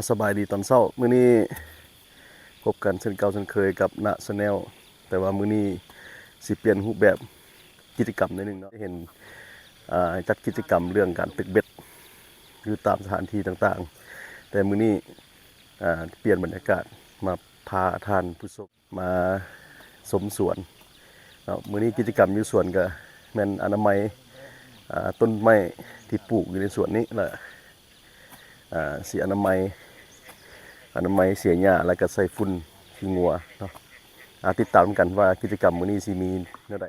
สบายดีตอนเช้ามื้อนี้พบกันเช่นเก่าเช่นเคยกับณชาแนลแต่ว่ามื้อนี้สิเปลี่ยนรูปแบบกิจกรรมนิดนึงเนาะเห็นจัดกิจกรรมเรื่องการตึกเบ็ดอยู่ตามสถานที่ต่างๆแต่มื้อนี้เปลี่ยนบรรยากาศมาพาท่านผู้ชมมาชมสวนเนาะมื้อนี้กิจกรรมอยู่สวนก็แม่นอนามัยต้นไม้ที่ปลูกอยู่ในสวนนี้แหละสีอนามัยเสียหญ้าแล้วก็ใส่ฝุ่นขี้งัวเนาะติดตามกันว่ากิจกรรมมื้อนี้สิมีแนวใด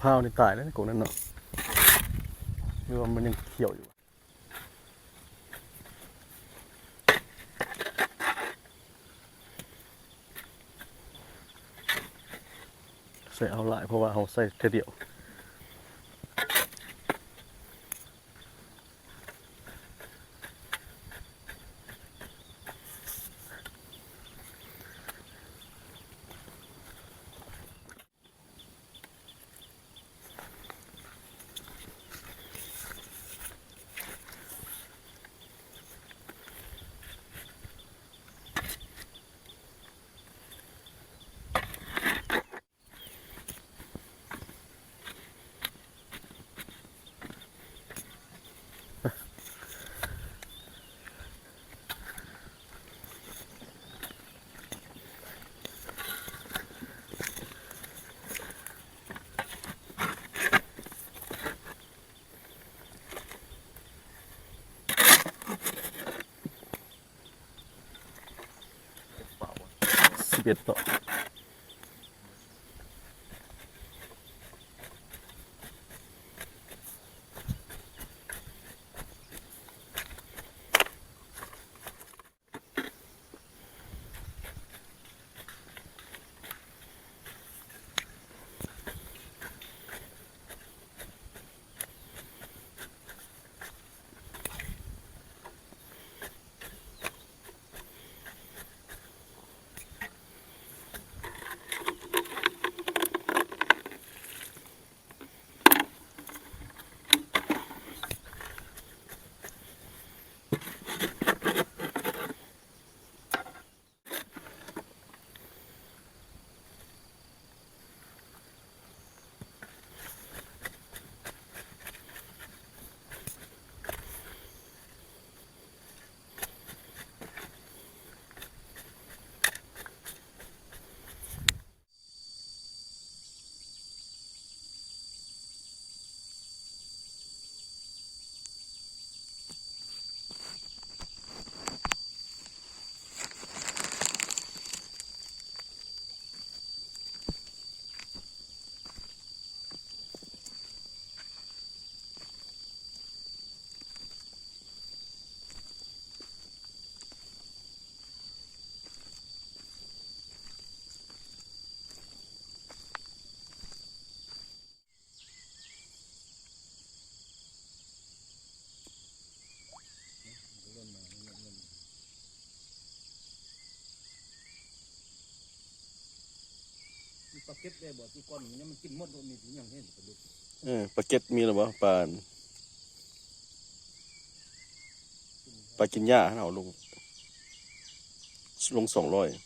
พร้าวนี่ตายแล้วกงนั้นเนาะหรือว่ามันยังเขียวอยู่ใส่เอาหลายเพราะว่าเขาใส่แค่เดียว11 ต่อปลาเก็ตได้บ่ที่ก้อนนี้มันกินหมดมีถึงอย่างเห็นปลาดุก ปลาเก็ตมีหรือเปล่าปลากินหญ้าเอาลง200